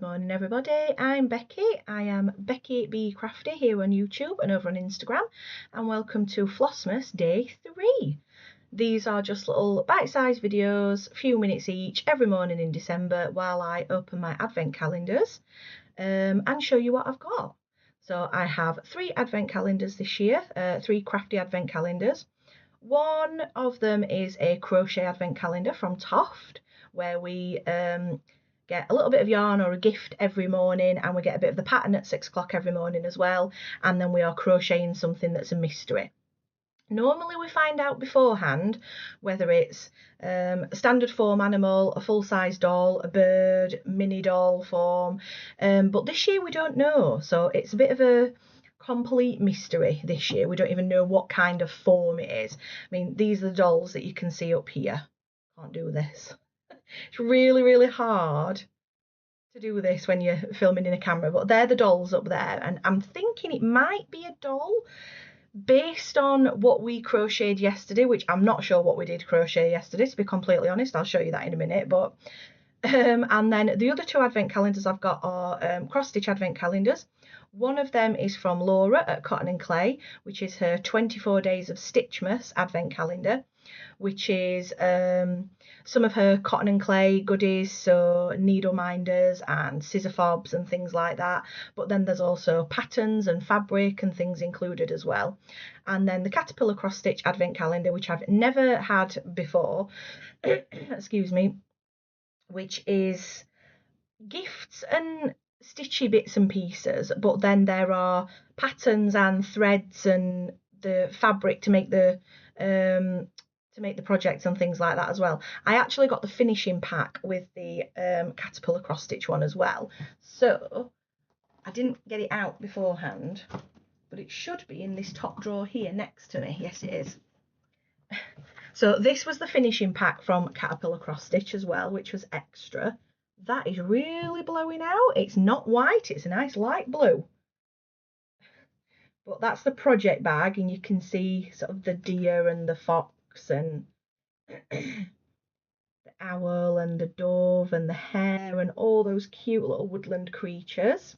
morning everybody, I'm Becky. I am Becky Be Crafty here on YouTube and over on Instagram, and welcome to Flossmas Day 3. These are just little bite-sized videos, a few minutes each, every morning in December while I open my advent calendars and show you what I've got. So I have 3 advent calendars this year, 3 crafty advent calendars. One of them is a crochet advent calendar from Toft, where we get a little bit of yarn or a gift every morning, and we get a bit of the pattern at 6 o'clock every morning as well, and then we are crocheting something that's a mystery. Normally we find out beforehand whether it's a standard form animal, a full-size doll, a bird, mini doll form, but this year we don't know, so it's a bit of a complete mystery this year. We don't even know what kind of form it is. I mean, these are the dolls that you can see up here. Can't do this. It's really hard to do this when you're filming in a camera, but they're the dolls up there, and I'm thinking it might be a doll based on what we crocheted yesterday, which I'm not sure what we did crochet yesterday, to be completely honest. I'll show you that in a minute. But and then the other 2 advent calendars I've got are Cross Stitch advent calendars. One of them is from Laura at Cotton and Clay, which is her 24 Days of Stitchmas advent calendar, which is some of her cotton and clay goodies, so needle minders and scissor fobs and things like that. But then there's also patterns and fabric and things included as well. And then the Caterpillar Cross Stitch advent calendar, which I've never had before, excuse me, which is gifts and stitchy bits and pieces, but then there are patterns and threads and the fabric to make the projects and things like that as well. I actually got the finishing pack with the Caterpillar Cross Stitch one as well, so I didn't get it out beforehand, but it should be in this top drawer here next to me. Yes, it is. So this was the finishing pack from Caterpillar Cross Stitch as well, which was extra. That is really blowing out. It's not white, it's a nice light blue. But that's the project bag, and you can see sort of the deer and the fox and the owl and the dove and the hare and all those cute little woodland creatures.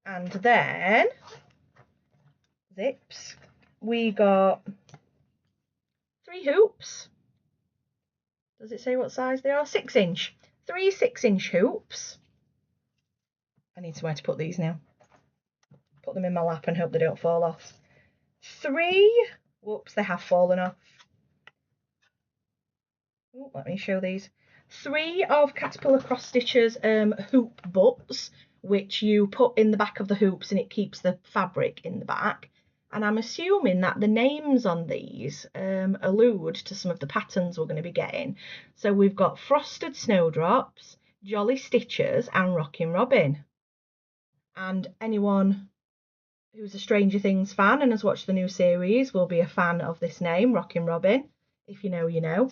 And then, zips, we got 3 hoops. Does it say what size they are? 6-inch. 3 6-inch hoops. I need somewhere to put these now. Put them in my lap and hope they don't fall off. 3, whoops, they have fallen off. Ooh, let me show these. 3 of Caterpillar Cross Stitch's hoop butts, which you put in the back of the hoops and it keeps the fabric in the back. And I'm assuming that the names on these allude to some of the patterns we're going to be getting. So we've got Frosted Snowdrops, Jolly Stitchers and Rockin' Robin. And anyone who's a Stranger Things fan and has watched the new series will be a fan of this name, Rockin' Robin. If you know, you know.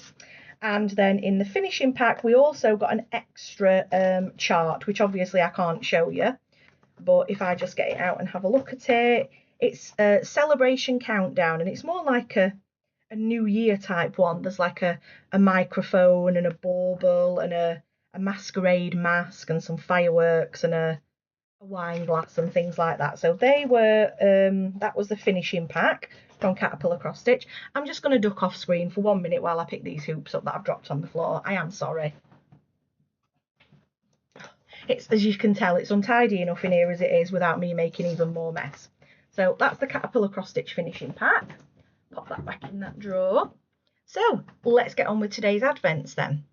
And then in the finishing pack, we also got an extra chart, which obviously I can't show you. But if I just get it out and have a look at it, it's a celebration countdown, and it's more like a New Year type one. There's like a microphone and a bauble and a masquerade mask and some fireworks and a wine glass and things like that. So they were that was the finishing pack from Caterpillar Cross Stitch. I'm just going to duck off screen for 1 minute while I pick these hoops up that I've dropped on the floor. I am sorry. It's, as you can tell, it's untidy enough in here as it is without me making even more mess. So that's the Caterpillar Cross Stitch finishing pack. Pop that back in that drawer. So let's get on with today's advents then.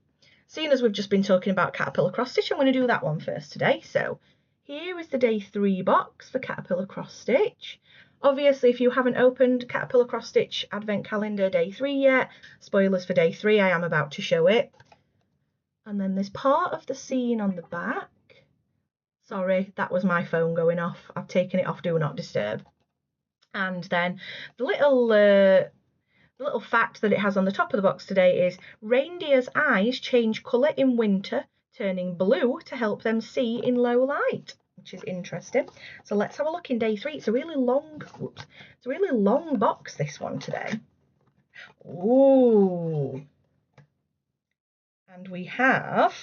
Seeing as we've just been talking about Caterpillar Cross Stitch, I'm going to do that one first today. So here is the day 3 box for Caterpillar Cross Stitch. Obviously, if you haven't opened Caterpillar Cross Stitch Advent Calendar Day 3 yet, spoilers for Day 3, I am about to show it. And then there's part of the scene on the back. Sorry, that was my phone going off. I've taken it off Do Not Disturb. And then the little fact that it has on the top of the box today is reindeer's eyes change colour in winter, turning blue to help them see in low light, which is interesting. So let's have a look in day 3. It's a really long, it's a really long box, this one today. Ooh. And we have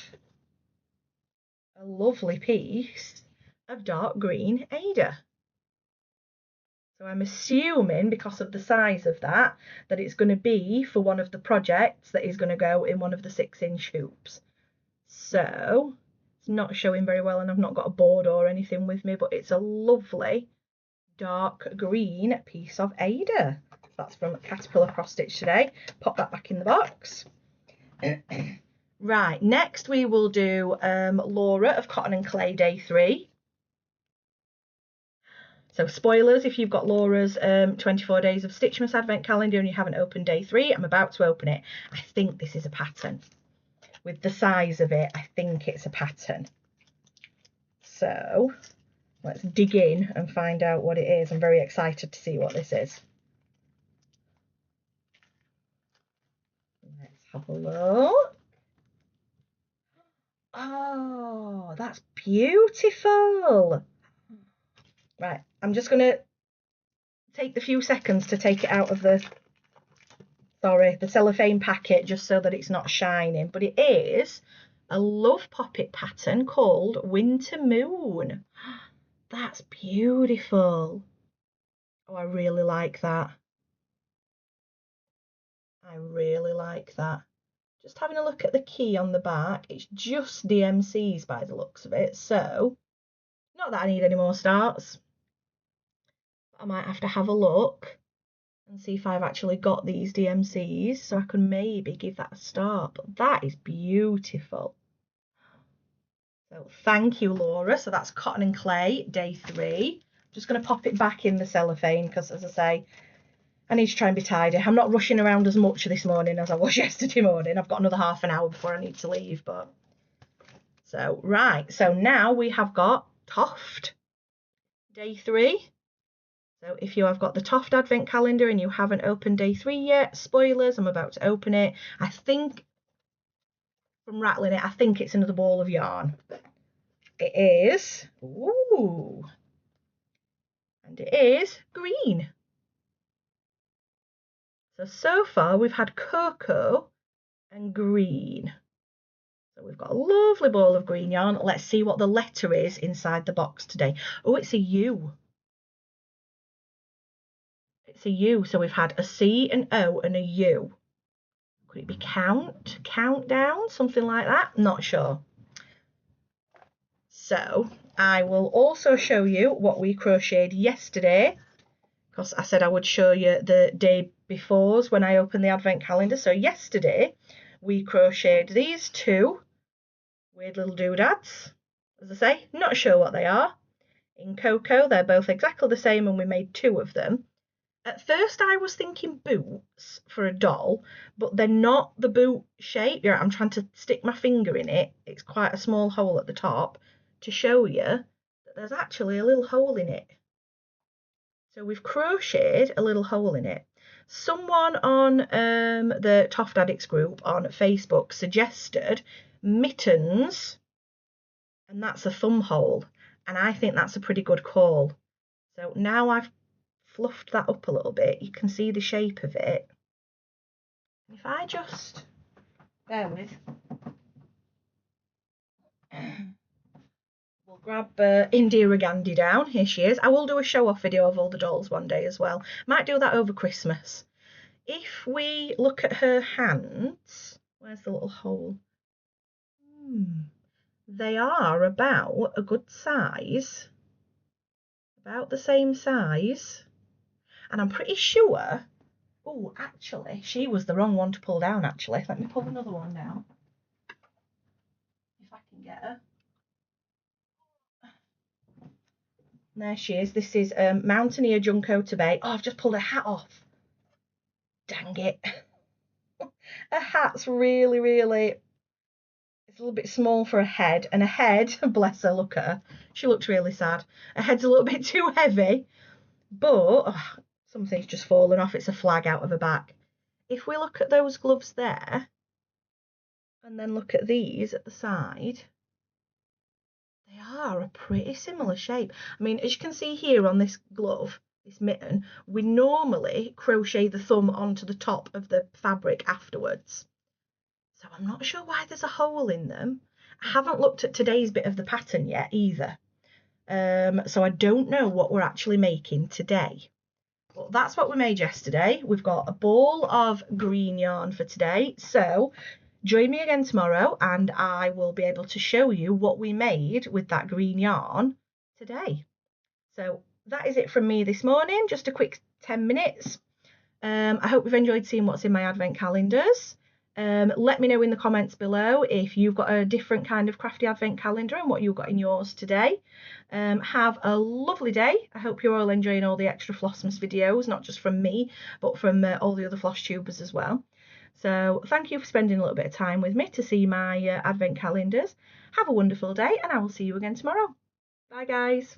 a lovely piece of dark green Ada. So I'm assuming, because of the size of that it's going to be for one of the projects that is going to go in one of the 6-inch hoops. So it's not showing very well, and I've not got a board or anything with me, but it's a lovely dark green piece of Ada. That's from Caterpillar Cross Stitch today. Pop that back in the box. Right, next we will do Laura of Cotton and Clay Day 3. So spoilers, if you've got Laura's 24 Days of Stitchmas Advent Calendar and you haven't opened Day 3, I'm about to open it. I think this is a pattern. With the size of it, I think it's a pattern. So let's dig in and find out what it is. I'm very excited to see what this is. Let's have a look. Oh, that's beautiful. Right, I'm just going to take the few seconds to take it out of the cellophane packet, just so that it's not shining. But it is a love poppet pattern called Winter Moon. That's beautiful. Oh, I really like that. I really like that. Just having a look at the key on the back, it's just DMCs by the looks of it. So, not that I need any more starts. I might have to have a look and see if I've actually got these DMCs, so I can maybe give that a start. But that is beautiful. So thank you, Laura. So that's Cotton and Clay Day 3. I'm just going to pop it back in the cellophane because, as I say, I need to try and be tidy. I'm not rushing around as much this morning as I was yesterday morning. I've got another half an hour before I need to leave. But so right, so now we have got Toft Day 3. So if you have got the Toft Advent Calendar and you haven't opened Day 3 yet, spoilers, I'm about to open it. I think, from rattling it, I think it's another ball of yarn. It is, ooh, and it is green. So far we've had cocoa and green. So we've got a lovely ball of green yarn. Let's see what the letter is inside the box today. Oh, it's a U. It's a U. So we've had a C, an O and a U. Could it be countdown, something like that? Not sure. So I will also show you what we crocheted yesterday, because I said I would show you the day befores when I opened the advent calendar. So yesterday we crocheted these two weird little doodads. As I say, not sure what they are. In cocoa, they're both exactly the same, and we made 2 of them. At first I was thinking boots for a doll, but they're not the boot shape. Yeah, I'm trying to stick my finger in it. It's quite a small hole at the top to show you that there's actually a little hole in it. So we've crocheted a little hole in it. Someone on the Toft Addicts group on Facebook suggested mittens, and that's a thumb hole, and I think that's a pretty good call. So now I've fluffed that up a little bit, you can see the shape of it. If I just bear with, we'll grab Indira Gandhi down. Here she is. I will do a show off video of all the dolls one day as well. Might do that over Christmas. If we look at her hands, where's the little hole? They are about a good size, about the same size, and I'm pretty sure, oh, actually, she was the wrong one to pull down, actually. Let me pull another one down, if I can get her. There she is. This is Mountaineer Junco to Bay. Oh, I've just pulled her hat off. Dang it. Her hat's really, it's a little bit small for a head, and a head, bless her, look at her. She looks really sad. Her head's a little bit too heavy, but something's just fallen off. It's a flag out of her back. If we look at those gloves there, and then look at these at the side, they are a pretty similar shape. I mean, as you can see here on this glove, this mitten, we normally crochet the thumb onto the top of the fabric afterwards. So I'm not sure why there's a hole in them. haven't looked at today's bit of the pattern yet either. So I don't know what we're actually making today. But that's what we made yesterday. We've got a ball of green yarn for today. So join me again tomorrow and I will be able to show you what we made with that green yarn today. So that is it from me this morning, just a quick 10 minutes. I hope you've enjoyed seeing what's in my advent calendars. Let me know in the comments below if you've got a different kind of crafty advent calendar and what you've got in yours today. Have a lovely day. I hope you're all enjoying all the extra Flossmas videos, not just from me, but from all the other floss tubers as well. So thank you for spending a little bit of time with me to see my advent calendars. Have a wonderful day and I will see you again tomorrow. Bye guys.